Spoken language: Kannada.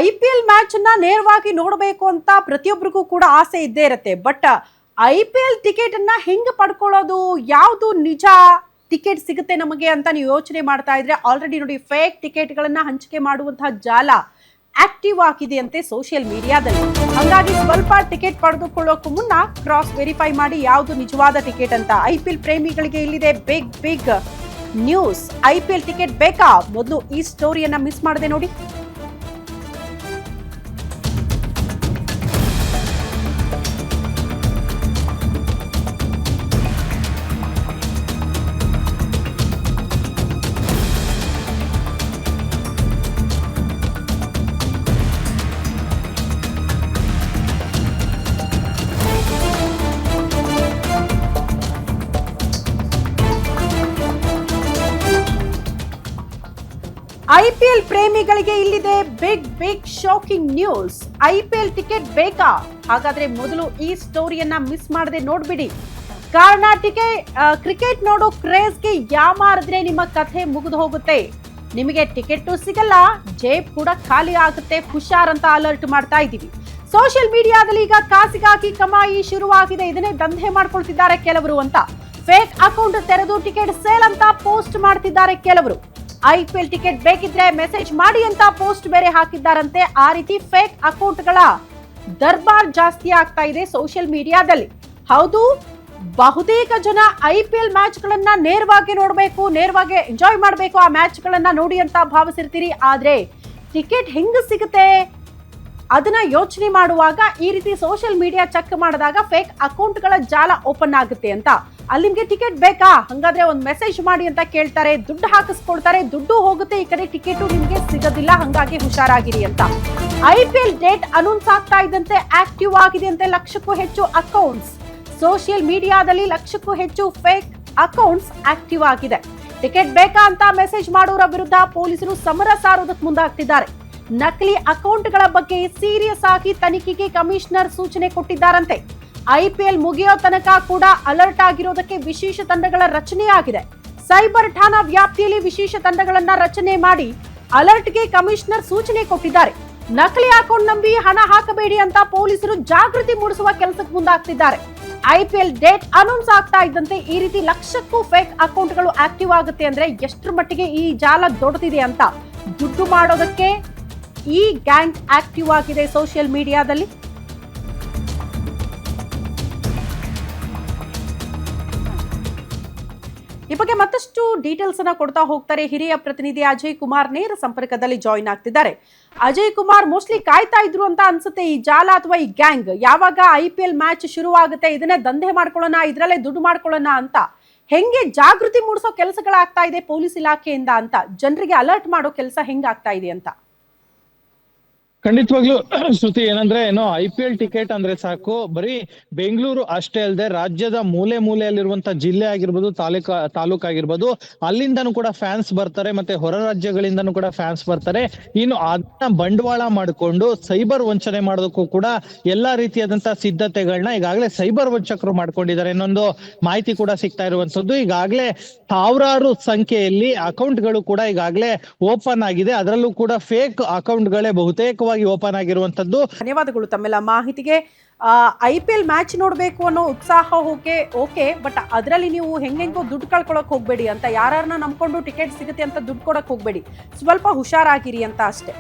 IPL ಮ್ಯಾಚ್ ಅನ್ನ ನೇರವಾಗಿ ನೋಡಬೇಕು ಅಂತ ಪ್ರತಿಯೊಬ್ಬರಿಗೂ ಕೂಡ ಆಸೆ ಇದ್ದೇ ಇರುತ್ತೆ. ಬಟ್ IPL ಟಿಕೆಟ್ ಅನ್ನ ಹೆಂಗೆ ಪಡ್ಕೊಳ್ಳೋದು, ಯಾವುದು ನಿಜ ಟಿಕೆಟ್ ಸಿಗುತ್ತೆ ನಮಗೆ ಅಂತ ನೀವು ಯೋಚನೆ ಮಾಡ್ತಾ ಇದ್ರೆ ಆಲ್ರೆಡಿ ನೋಡಿ ಫೇಕ್ ಟಿಕೆಟ್ಗಳನ್ನ ಹಂಚಿಕೆ ಮಾಡುವಂತಹ ಜಾಲ ಆಕ್ಟಿವ್ ಆಗಿದೆ ಅಂತೆ ಸೋಷಿಯಲ್ ಮೀಡಿಯಾದಲ್ಲಿ. ಹಾಗಾಗಿ ಸ್ವಲ್ಪ ಟಿಕೆಟ್ ಪಡೆದುಕೊಳ್ಳೋಕೆ ಮುನ್ನ ಕ್ರಾಸ್ ವೆರಿಫೈ ಮಾಡಿ ಯಾವುದು ನಿಜವಾದ ಟಿಕೆಟ್ ಅಂತ. IPL ಪ್ರೇಮಿಗಳಿಗೆ ಇಲ್ಲಿದೆ ಬಿಗ್ ನ್ಯೂಸ್. IPL ಟಿಕೆಟ್ ಬೇಕಾ? ಮೊದಲು ಈ ಸ್ಟೋರಿಯನ್ನ ಮಿಸ್ ಮಾಡದೆ ನೋಡಿ. IPL ಪ್ರೇಮಿಗಳಿಗೆ ಇಲ್ಲಿದೆ big shocking news. IPL ticket ಬೇಕಾ? ಹಾಗಾದ್ರೆ ಮೊದಲು ಈ ಸ್ಟೋರಿಯನ್ನ ಮಿಸ್ ಮಾಡದೆ ನೋಡ್ಬಿಡಿ. ಕಾರಣ ಕ್ರಿಕೆಟ್ ನೋಡೋ ಕ್ರೇಜ್ಗೆ ಯಾಮಾರಿದ್ರೆ ನಿಮ್ಮ ಕಥೆ ಮುಗಿದು ಹೋಗುತ್ತೆ. ನಿಮಗೆ ಟಿಕೆಟ್ ಸಿಗಲ್ಲ, ಜೇಬ್ ಕೂಡ ಖಾಲಿ ಆಗುತ್ತೆ. ಹುಷಾರ್ ಅಂತ ಅಲರ್ಟ್ ಮಾಡ್ತಾ ಇದ್ದೀವಿ. ಸೋಷಿಯಲ್ ಮೀಡಿಯಾದಲ್ಲಿ ಈಗ ಕಾಸಿಗಾಗಿ ಕಮಾಯಿ ಶುರುವಾಗಿದೆ. ಇದನ್ನೇ ದಂಧೆ ಮಾಡ್ಕೊಳ್ತಿದ್ದಾರೆ ಕೆಲವರು ಅಂತ. ಫೇಕ್ ಅಕೌಂಟ್ ತೆರೆದು ಟಿಕೆಟ್ ಸೇಲ್ ಅಂತ ಪೋಸ್ಟ್ ಮಾಡ್ತಿದ್ದಾರೆ ಕೆಲವರು. IPL ಟಿಕೆಟ್ ಬೇಕಿದ್ರೆ ಮೆಸೇಜ್ ಮಾಡಿ ಅಂತ ಪೋಸ್ಟ್ ಬೇರೆ ಹಾಕಿದ್ದಾರಂತೆ. ಆ ರೀತಿ ಫೇಕ್ ಅಕೌಂಟ್ಗಳ ದರ್ಬಾರ್ ಜಾಸ್ತಿ ಆಗ್ತಾ ಇದೆ ಸೋಷಿಯಲ್ ಮೀಡಿಯಾದಲ್ಲಿ. ಹೌದು, ಬಹುತೇಕ ಜನ IPL ಮ್ಯಾಚ್ ಗಳನ್ನ ನೇರವಾಗಿ ನೋಡಬೇಕು, ನೇರವಾಗಿ ಎಂಜಾಯ್ ಮಾಡಬೇಕು, ಆ ಮ್ಯಾಚ್ ಗಳನ್ನ ನೋಡಿ ಅಂತ ಭಾವಿಸಿರ್ತೀರಿ. ಆದ್ರೆ ಟಿಕೆಟ್ ಹೆಂಗ್ ಸಿಗುತ್ತೆ ಅದನ್ನ ಯೋಚನೆ ಮಾಡುವಾಗ ಈ ರೀತಿ ಸೋಷಿಯಲ್ ಮೀಡಿಯಾ ಚೆಕ್ ಮಾಡಿದಾಗ ಫೇಕ್ ಅಕೌಂಟ್ಗಳ ಜಾಲ ಓಪನ್ ಆಗುತ್ತೆ ಅಂತ. ಅಲ್ಲಿ ನಿಮ್ಗೆ ಟಿಕೆಟ್ ಬೇಕಾ? ಹಂಗಾದ್ರೆ ಒಂದು ಮೆಸೇಜ್ ಮಾಡಿ ಅಂತ ಕೇಳ್ತಾರೆ, ದುಡ್ಡು ಹಾಕಿಸ್ಕೊಳ್ತಾರೆ, ದುಡ್ಡು ಹೋಗುತ್ತೆ, ಈ ಕಡೆ ಟಿಕೆಟ್ ನಿಮ್ಗೆ ಸಿಗೋದಿಲ್ಲ. ಹಂಗಾಗಿ ಹುಷಾರಾಗಿರಿ ಅಂತ. IPL ಡೇಟ್ ಅನೌನ್ಸ್ ಆಗ್ತಾ ಇದ್ದಂತೆ ಆಕ್ಟಿವ್ ಆಗಿದೆ ಅಂತೆ ಲಕ್ಷಕ್ಕೂ ಹೆಚ್ಚು ಅಕೌಂಟ್ಸ್. ಸೋಷಿಯಲ್ ಮೀಡಿಯಾದಲ್ಲಿ ಲಕ್ಷಕ್ಕೂ ಹೆಚ್ಚು ಫೇಕ್ ಅಕೌಂಟ್ಸ್ ಆಕ್ಟಿವ್ ಆಗಿದೆ. ಟಿಕೆಟ್ ಬೇಕಾ ಅಂತ ಮೆಸೇಜ್ ಮಾಡೋರ ವಿರುದ್ಧ ಪೊಲೀಸರು ಸಮರ ಸಾರೋದಕ್ಕೆ ಮುಂದಾಗ್ತಿದ್ದಾರೆ. ನಕಲಿ ಅಕೌಂಟ್ಗಳ ಬಗ್ಗೆ ಸೀರಿಯಸ್ ಆಗಿ ತನಿಖೆಗೆ ಕಮಿಷನರ್ ಸೂಚನೆ ಕೊಟ್ಟಿದ್ದಾರಂತೆ. IPL ಮುಗಿಯೋ ತನಕ ಕೂಡ ಅಲರ್ಟ್ ಆಗಿರೋದಕ್ಕೆ ವಿಶೇಷ ತಂಡಗಳ ರಚನೆ ಆಗಿದೆ. ಸೈಬರ್ ಠಾಣಾ ವ್ಯಾಪ್ತಿಯಲ್ಲಿ ವಿಶೇಷ ತಂಡಗಳನ್ನ ರಚನೆ ಮಾಡಿ ಅಲರ್ಟ್ಗೆ ಕಮಿಷನರ್ ಸೂಚನೆ ಕೊಟ್ಟಿದ್ದಾರೆ. ನಕಲಿ ಅಕೌಂಟ್ ನಂಬಿ ಹಣ ಹಾಕಬೇಡಿ ಅಂತ ಪೊಲೀಸರು ಜಾಗೃತಿ ಮೂಡಿಸುವ ಕೆಲಸಕ್ಕೆ ಮುಂದಾಗ್ತಿದ್ದಾರೆ. IPL ಡೇಟ್ ಅನೌನ್ಸ್ ಆಗ್ತಾ ಇದ್ದಂತೆ ಈ ರೀತಿ ಲಕ್ಷಕ್ಕೂ ಫೇಕ್ ಅಕೌಂಟ್ಗಳು ಆಕ್ಟಿವ್ ಆಗುತ್ತೆ ಅಂದ್ರೆ ಎಷ್ಟರ ಮಟ್ಟಿಗೆ ಈ ಜಾಲ ದೊಡ್ಡದಿದೆ ಅಂತ. ದುಡ್ಡು ಮಾಡೋದಕ್ಕೆ ಈ ಗ್ಯಾಂಗ್ ಆಕ್ಟಿವ್ ಆಗಿದೆ ಸೋಷಿಯಲ್ ಮೀಡಿಯಾದಲ್ಲಿ. ಈ ಬಗ್ಗೆ ಮತ್ತಷ್ಟು ಡೀಟೇಲ್ಸ್ ಅನ್ನ ಕೊಡ್ತಾ ಹೋಗ್ತಾರೆ ಹಿರಿಯ ಪ್ರತಿನಿಧಿ ಅಜಯ್ ಕುಮಾರ್. ನೇರ ಸಂಪರ್ಕದಲ್ಲಿ ಜಾಯಿನ್ ಆಗ್ತಿದ್ದಾರೆ. ಅಜಯ್ ಕುಮಾರ್, ಮೋಸ್ಟ್ಲಿ ಕಾಯ್ತಾ ಇದ್ರು ಅಂತ ಅನ್ಸುತ್ತೆ ಈ ಜಾಲ ಅಥವಾ ಈ ಗ್ಯಾಂಗ್. ಯಾವಾಗ IPL ಮ್ಯಾಚ್ ಶುರುವಾಗುತ್ತೆ ಇದನ್ನೇ ದಂಧೆ ಮಾಡ್ಕೊಳ್ಳೋಣ, ಇದ್ರಲ್ಲೇ ದುಡ್ಡು ಮಾಡ್ಕೊಳ್ಳೋಣ ಅಂತ ಹೆಂಗೆ ಜಾಗೃತಿ ಮೂಡಿಸೋ ಕೆಲಸಗಳಾಗ್ತಾ ಇದೆ ಪೊಲೀಸ್ ಇಲಾಖೆಯಿಂದ ಅಂತ, ಜನರಿಗೆ ಅಲರ್ಟ್ ಮಾಡೋ ಕೆಲಸ ಹೆಂಗಾಗ್ತಾ ಇದೆ ಅಂತ. ಖಂಡಿತವಾಗ್ಲೂ ಶ್ರುತಿ, ಏನಂದ್ರೆ IPL ಟಿಕೆಟ್ ಅಂದ್ರೆ ಸಾಕು, ಬರೀ ಬೆಂಗಳೂರು ಅಷ್ಟೇ ಅಲ್ಲದೆ ರಾಜ್ಯದ ಮೂಲೆ ಮೂಲೆಯಲ್ಲಿರುವಂತ ಜಿಲ್ಲೆ ಆಗಿರ್ಬೋದು, ತಾಲೂಕ್ ಆಗಿರ್ಬೋದು, ಅಲ್ಲಿಂದನೂ ಕೂಡ ಫ್ಯಾನ್ಸ್ ಬರ್ತಾರೆ, ಮತ್ತೆ ಹೊರ ರಾಜ್ಯಗಳಿಂದನೂ ಕೂಡ ಫ್ಯಾನ್ಸ್ ಬರ್ತಾರೆ. ಇನ್ನು ಅದನ್ನ ಬಂಡವಾಳ ಮಾಡಿಕೊಂಡು ಸೈಬರ್ ವಂಚನೆ ಮಾಡೋದಕ್ಕೂ ಕೂಡ ಎಲ್ಲಾ ರೀತಿಯಾದಂತಹ ಸಿದ್ಧತೆಗಳನ್ನ ಈಗಾಗಲೇ ಸೈಬರ್ ವಂಚಕರು ಮಾಡ್ಕೊಂಡಿದ್ದಾರೆ. ಇನ್ನೊಂದು ಮಾಹಿತಿ ಕೂಡ ಸಿಗ್ತಾ ಇರುವಂತದ್ದು, ಈಗಾಗಲೇ ಸಾವಿರಾರು ಸಂಖ್ಯೆಯಲ್ಲಿ ಅಕೌಂಟ್ಗಳು ಕೂಡ ಈಗಾಗಲೇ ಓಪನ್ ಆಗಿದೆ. ಅದರಲ್ಲೂ ಕೂಡ ಫೇಕ್ ಅಕೌಂಟ್ಗಳೇ ಬಹುತೇಕವಾಗಿ ಓಪನ್ ಆಗಿರುವಂತದ್ದು. ಧನ್ಯವಾದಗಳು ತಮ್ಮೆಲ್ಲ ಮಾಹಿತಿಗೆ. IPL ಮ್ಯಾಚ್ ನೋಡ್ಬೇಕು ಅನ್ನೋ ಉತ್ಸಾಹ ಓಕೆ, ಬಟ್ ಅದರಲ್ಲಿ ನೀವು ಹೆಂಗೆಂಗೋ ದುಡ್ಡು ಕಳ್ಕೊಳಕ್ ಹೋಗ್ಬೇಡಿ ಅಂತ. ಯಾರನ್ನ ನಂಬ್ಕೊಂಡು ಟಿಕೆಟ್ ಸಿಗುತ್ತೆ ಅಂತ ದುಡ್ಡು ಕೊಡಕ್ ಹೋಗ್ಬೇಡಿ. ಸ್ವಲ್ಪ ಹುಷಾರಾಗಿರಿ ಅಂತ ಅಷ್ಟೇ.